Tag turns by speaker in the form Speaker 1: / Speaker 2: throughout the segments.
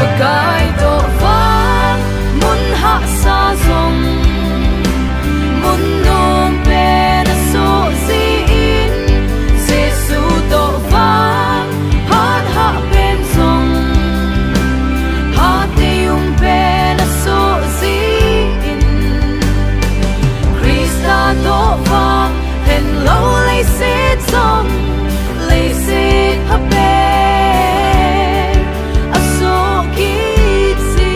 Speaker 1: pakai do vang mun ha sa zong mun nom pen so si in Jesu do vang phat hahpen jong ha te pen so si in Christa do vang hen lo lay se zong lay se hahpen aso ki si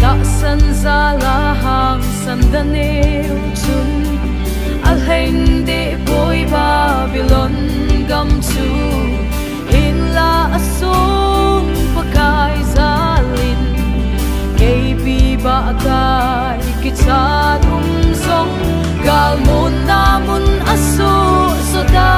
Speaker 1: da san za la hang san da neu chun al hein de boy Babylon gam chu in la asung pakai zalin kb ba kai ki chan song gal mun na mun aso so da